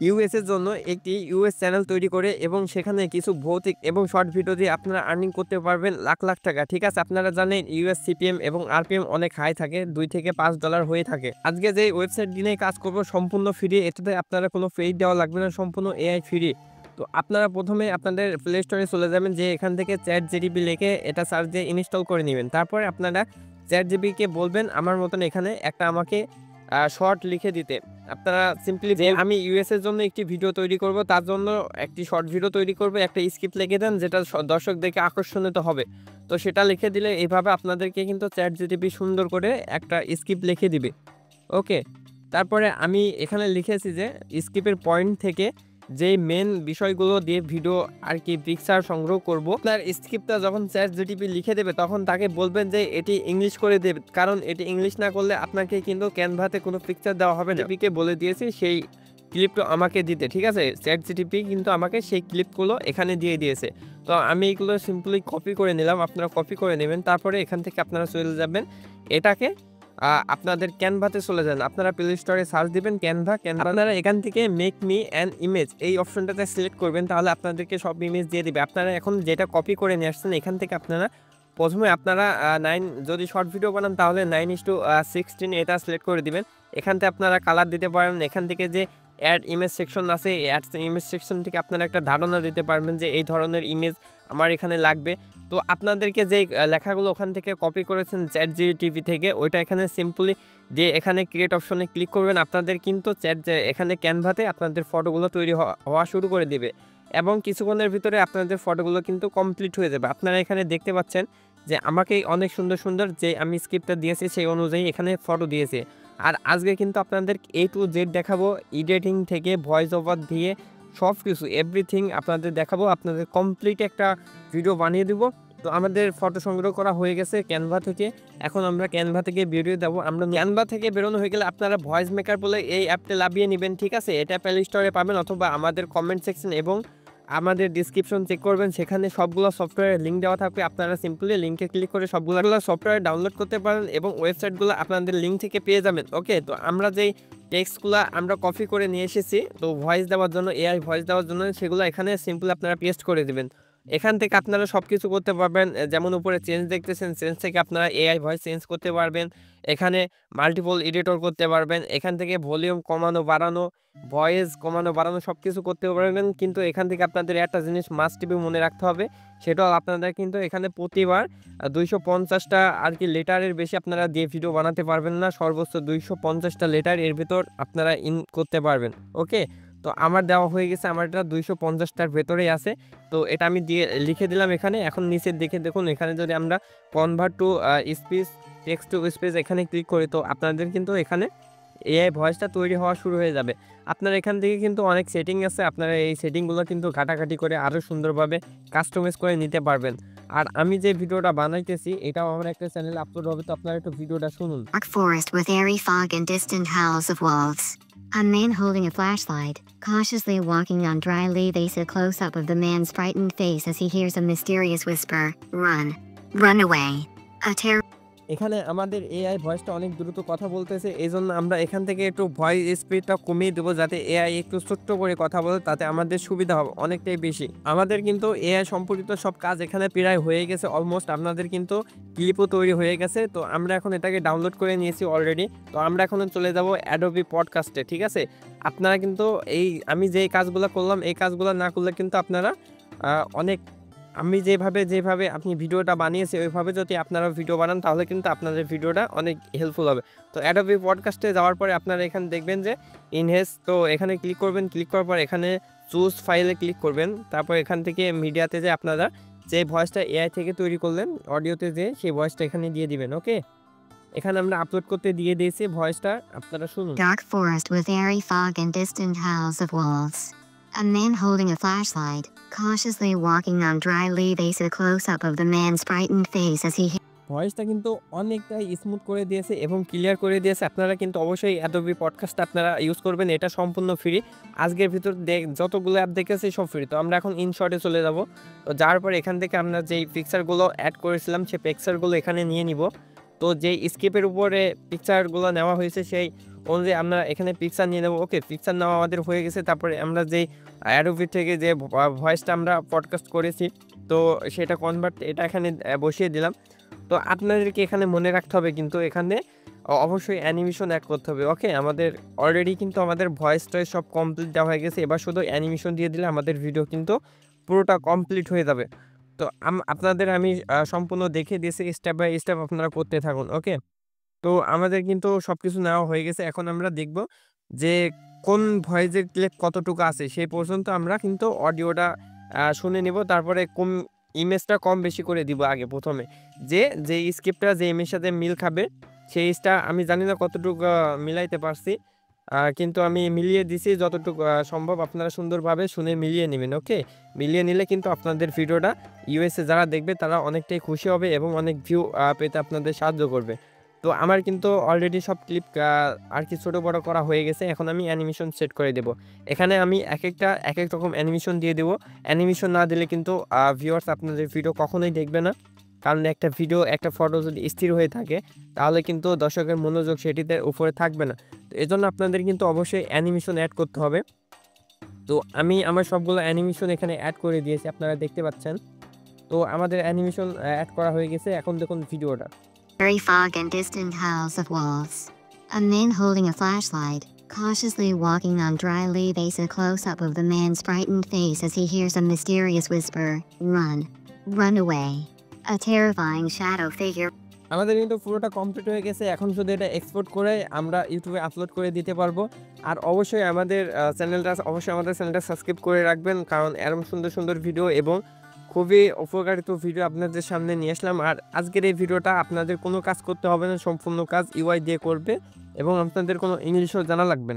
US এর জন্য একটি ইউএস চ্যানেল তৈরি করে এবং সেখানে কিছু ভৌতিক এবং শর্ট ভিডিও দিয়ে আপনারা আর্নিং করতে পারবেন লাখ লাখ টাকা। ঠিক আছে, আপনারা জানেন ইউএস সিপিএম এবং আরপিএম অনেক হাই থাকে, $2 থেকে $5 হয়ে থাকে। আজকে যে ওয়েবসাইট নিয়ে কাজ করব সম্পূর্ণ ফ্রি, এটাতে আপনারা কোনো পেইড দেওয়া লাগবে না, সম্পূর্ণ এআই ফ্রি। তো আপনারা প্রথমে আপনাদের প্লে স্টোরে চলে যাবেন, যে এখান থেকে চ্যাট জিটিপি লিখে এটা সার্চ দিয়ে ইনস্টল করে নেবেন। তারপরে আপনারা চ্যাট জিপিকে বলবেন আমার মতন এখানে একটা আমাকে শর্ট লিখে দিতে। আপনারা সিম্পলি যে আমি ইউএস এর জন্য একটি ভিডিও তৈরি করব, তার জন্য একটি শর্ট ভিডিও তৈরি করব, একটা স্ক্রিপ্ট লিখে দেন যেটা দর্শক দেখে আকর্ষণীয় হবে। তো সেটা লিখে দিলে এইভাবে আপনাদেরকে কিন্তু চ্যাট জিটিপি সুন্দর করে একটা স্ক্রিপ্ট লিখে দিবে। ওকে, তারপরে আমি এখানে লিখেছি যে স্ক্রিপ্টের পয়েন্ট থেকে যেই মেন বিষয়গুলো দিয়ে ভিডিও আর কি পিকচার সংগ্রহ করব। আপনার স্ক্রিপ্টটা যখন চ্যাট জিটিপি লিখে দেবে তখন তাকে বলবেন যে এটি ইংলিশ করে দেবে, কারণ এটি ইংলিশ না করলে আপনাকে কিন্তু ক্যানভাতে কোনো পিকচার দেওয়া হবে না। জিটিপিকে বলে দিয়েছি সেই ক্লিপটা আমাকে দিতে, ঠিক আছে। চ্যাট জিটিপি কিন্তু আমাকে সেই ক্লিপগুলো এখানে দিয়ে দিয়েছে। তো আমি এইগুলো সিম্পলি কপি করে নিলাম, আপনারা কপি করে নেবেন। তারপরে এখান থেকে আপনারা চলে যাবেন এটাকে আপনাদের ক্যানভাতে চলে যান। আপনারা প্লে স্টোরে সার্চ দিবেন ক্যানভা। আপনারা এখান থেকে মেক মি অ্যান ইমেজ এই অপশনটাতে সিলেক্ট করবেন, তাহলে আপনাদেরকে সব ইমেজ দিয়ে দিবে। আপনারা এখন যেটা কপি করে নিয়ে আসছেন এখান থেকে আপনারা প্রথমে আপনারা 9 যদি শর্ট ভিডিও বানান তাহলে 9:16 এটা সিলেক্ট করে দিবেন। এখান থেকে আপনারা কালার দিতে পারেন। এখান থেকে যে অ্যাড ইমেজ সেকশন আছে, অ্যাড ইমেজ সেকশন থেকে আপনারা একটা ধারণা দিতে পারবেন যে এই ধরনের ইমেজ আমার এখানে লাগবে। তো আপনাদেরকে যে লেখাগুলো ওখান থেকে কপি করেছেন চ্যাট জিটিপি থেকে, ওইটা এখানে সিম্পলি দিয়ে এখানে ক্রিয়েট অপশনে ক্লিক করবেন। আপনাদের কিন্তু এখানে ক্যানভাতে আপনাদের ফটোগুলো তৈরি হওয়া শুরু করে দিবে এবং কিছুক্ষণের ভিতরে আপনাদের ফটোগুলো কিন্তু কমপ্লিট হয়ে যাবে। আপনারা এখানে দেখতে পাচ্ছেন যে আমাকে অনেক সুন্দর সুন্দর যে আমি স্ক্রিপ্টটা দিয়েছি সেই অনুযায়ী এখানে ফটো দিয়েছে। আর আজকে কিন্তু আপনাদের A to Z দেখাবো, এডিটিং থেকে ভয়েস ওভার দিয়ে সব কিছু এভরিথিং আপনাদের দেখাবো। আপনাদের কমপ্লিট একটা ভিডিও বানিয়ে দিব। তো আমাদের ফটো সংগ্রহ করা হয়ে গেছে ক্যানভা থেকে। এখন আমরা ক্যানভা থেকে বেরিয়ে দেবো। আমরা ক্যানভা থেকে বেরোনো হয়ে গেলে আপনারা ভয়েস মেকার বলে এই অ্যাপটা লাভিয়ে নেবেন, ঠিক আছে। এটা প্লে স্টোরে পাবেন অথবা আমাদের কমেন্ট সেকশন এবং আমাদের ডিসক্রিপশন চেক করবেন, সেখানে সবগুলো সফটওয়্যারের লিঙ্ক দেওয়া থাকবে। আপনারা সিম্পলি লিঙ্কে ক্লিক করে সবগুলো সফটওয়্যার ডাউনলোড করতে পারেন এবং ওয়েবসাইটগুলো আপনাদের লিঙ্ক থেকে পেয়ে যাবেন। ওকে, তো আমরা যেই টেক্সটগুলো আমরা কপি করে নিয়ে এসেছি তো ভয়েস দেওয়ার জন্য, এআই ভয়েস দেওয়ার জন্য, সেগুলো এখানে সিম্পলি আপনারা পেস্ট করে দেবেন। এখান থেকে আপনারা সব কিছু করতে পারবেন। যেমন উপরে চেঞ্জ দেখতেছেন, চেঞ্জ থেকে আপনারা এআই ভয়েস চেঞ্জ করতে পারবেন। এখানে মাল্টিপল এডিটর করতে পারবেন। এখান থেকে ভলিউম কমানো বাড়ানো, ভয়েস কমানো বাড়ানো সব কিছু করতে পারবেন। কিন্তু এখান থেকে আপনাদের একটা জিনিস মাস্ট বি মনে রাখতে হবে, সেটাও আপনাদের কিন্তু এখানে প্রতিবার 250টা আর কি লেটারের বেশি আপনারা দিয়ে ভিডিও বানাতে পারবেন না। সর্বোচ্চ 250টা লেটার এর ভিতর আপনারা ইন করতে পারবেন। ওকে, তো আমার দেওয়া হয়ে গেছে, আমার এটা 250টার ভেতরেই আছে। তো এটা আমি দিয়ে লিখে দিলাম এখানে। এখন নিচের দিকে দেখুন, এখানে যদি আমরা convert to speech, text to speech এখানে ক্লিক করি তো আপনাদের কিন্তু এখানে এআই ভয়েসটা তৈরি হওয়া শুরু হয়ে যাবে। আপনার এখান থেকে কিন্তু অনেক সেটিং আছে, আপনারা এই সেটিংগুলো কিন্তু ঘাটাঘাটি করে আরও সুন্দরভাবে কাস্টমাইজ করে নিতে পারবেন। আর আমি যে ভিডিওটা বানাইতেছি এটাও আমার একটা চ্যানেলে আপলোড হবে, তো আপনারা একটু ভিডিওটা শুনুন। Dark forest with airy fog and distant howls of wolves. A man holding a flashlight, cautiously walking on dry leaves. A close-up of the man's frightened face as he hears a mysterious whisper, "Run. Run away." A terrible এখানে আমাদের AI ভয়েসটা অনেক দ্রুত কথা বলতেছে, এই জন্য আমরা এখান থেকে একটু ভয়েস স্পিডটা কমিয়ে দেবো যাতে এআই একটু ছোট্ট করে কথা বলে, তাতে আমাদের সুবিধা হবে অনেকটাই বেশি। আমাদের কিন্তু এআই সম্পর্কিত সব কাজ এখানে প্রায় হয়ে গেছে অলমোস্ট। আপনাদের কিন্তু ক্লিপও তৈরি হয়ে গেছে। তো আমরা এখন এটাকে ডাউনলোড করে নিয়েছি অলরেডি। তো আমরা এখন চলে যাব অ্যাডোবি পডকাস্টে, ঠিক আছে। আপনারা কিন্তু এই আমি যেই কাজগুলো করলাম এই কাজগুলো না করলে কিন্তু আপনারা অনেক, আমি যেভাবে আপনি ভিডিওটা বানিয়েছি ওইভাবে যদি আপনারা ভিডিও বানান তাহলে কিন্তু আপনাদের ভিডিওটা অনেক হেল্পফুল হবে। তো অ্যাডোবি পডকাস্টে যাওয়ার পরে আপনারা এখানে দেখবেন যে ইনহেস, তো এখানে ক্লিক করবেন। ক্লিক করার পর এখানে চুজ ফাইলে ক্লিক করবেন। তারপর এখান থেকে মিডিয়াতে যে আপনারা যে ভয়েসটা এআই থেকে তৈরি করলেন অডিওতে, যে সেই ভয়েসটা এখানে দিয়ে দিবেন। ওকে, এখানে আমরা আপলোড করতে দিয়ে দিয়েছি ভয়েসটা, আপনারা শুনুন। dark forest with airy fog and distant howls of wolves. A man holding a flashlight, cautiously walking on dry leaves. A close-up of the man's frightened face as he ভয়েসটা কিন্তু অনেকটাই স্মুথ করে দিয়েছে এবং ক্লিয়ার করে দিয়েছে। আপনারা কিন্তু অবশ্যই অ্যাডোবি পডকাস্ট আপনারা ইউজ করবেন, এটা সম্পূর্ণ ফ্রি। আজকের ভিতর যতগুলো অ্যাপ দেখেছি সব ফ্রি। তো আমরা এখন ইনশর্টে চলে যাব। তো যাওয়ার পর এখান থেকে আমরা যেই পিকচারগুলো অ্যাড করেছিলাম সেই পিকচারগুলো এখানে নিয়ে নিব। তো যেই স্ক্রিপ্টের উপরে পিকচারগুলো নেওয়া হয়েছে সেই অনুযায়ী আমরা এখানে পিকচার নিয়ে নেবো। ওকে, পিকচার নেওয়া আমাদের হয়ে গেছে। তারপরে আমরা যেই অ্যাডোবি থেকে যে ভয়েসটা আমরা পডকাস্ট করেছি, তো সেটা কনভার্ট এটা এখানে বসিয়ে দিলাম। তো আপনাদেরকে এখানে মনে রাখতে হবে কিন্তু এখানে অবশ্যই অ্যানিমেশন অ্যাড করতে হবে। ওকে, আমাদের অলরেডি কিন্তু আমাদের ভয়েস টয়েস সব কমপ্লিট দেওয়া হয়ে গেছে। এবার শুধু অ্যানিমেশন দিয়ে দিলে আমাদের ভিডিও কিন্তু পুরোটা কমপ্লিট হয়ে যাবে। তো আপনাদের আমি সম্পূর্ণ দেখিয়ে দিয়েছি, স্টেপ বাই স্টেপ আপনারা করতে থাকুন। ওকে, তো আমাদের কিন্তু সবকিছু নেওয়া হয়ে গেছে। এখন আমরা দেখব যে কোন ভয়েসের ক্লিপ কতটুকু আছে সেই পর্যন্ত আমরা কিন্তু অডিওটা শুনে নিব। তারপরে ইমেজটা কম বেশি করে দিব আগে প্রথমে, যে স্ক্রিপ্টটা যে ইমেজের সাথে মিল খাবে সেইটা আমি জানি না কতটুকু মিলাইতে পারছি, কিন্তু আমি মিলিয়ে দিছি যতটুকু সম্ভব। আপনারা সুন্দরভাবে শুনে মিলিয়ে নেবেন। ওকে, মিলিয়ে নিলে কিন্তু আপনাদের ভিডিওটা ইউএসএ যারা দেখবে তারা অনেকটাই খুশি হবে এবং অনেক ভিউ পেতে আপনাদের সাহায্য করবে। তো আমার কিন্তু অলরেডি সব ক্লিপ আর কি ছোটো বড়ো করা হয়ে গেছে। এখন আমি অ্যানিমেশন সেট করে দেব। এখানে আমি এক এক রকম অ্যানিমেশন দিয়ে দেবো। অ্যানিমেশন না দিলে কিন্তু ভিউয়ার্স আপনাদের ভিডিও কখনোই দেখবে না, কারণ একটা ভিডিও একটা ফটো যদি স্থির হয়ে থাকে তাহলে কিন্তু দর্শকের মনোযোগ সেটিতে উপরে থাকবে না। তো এজন্য আপনাদের কিন্তু অবশ্যই অ্যানিমেশন অ্যাড করতে হবে। তো আমি আমার সবগুলো অ্যানিমেশন এখানে অ্যাড করে দিয়েছি, আপনারা দেখতে পাচ্ছেন। তো আমাদের অ্যানিমেশন অ্যাড করা হয়ে গেছে। এখন দেখুন ভিডিওটা। Very fog and distant howls of wolves. A man holding a flashlight, cautiously walking on dry leaves. A close-up of the man's frightened face as he hears a mysterious whisper, "Run. Run away." A terrifying shadow figure আমাদের কিন্তু পুরোটা complete হয়ে গেছে। এখন শুধু এটা export করে আমরা ইউটিউবে আপলোড করে দিতে পারবো। আর অবশ্যই আমাদের চ্যানেলটা সাবস্ক্রাইব করে রাখবেন, কারণ এরকম সুন্দর সুন্দর ভিডিও এবং খুবই উপকারিত ভিডিও আপনাদের সামনে নিয়ে আসলাম। আর আজকের এই ভিডিওটা আপনাদের কোনো কাজ করতে হবে না, সম্পূর্ণ কাজ ইউআই দিয়ে করবে এবং আপনাদের কোনো ইংলিশও জানা লাগবে না।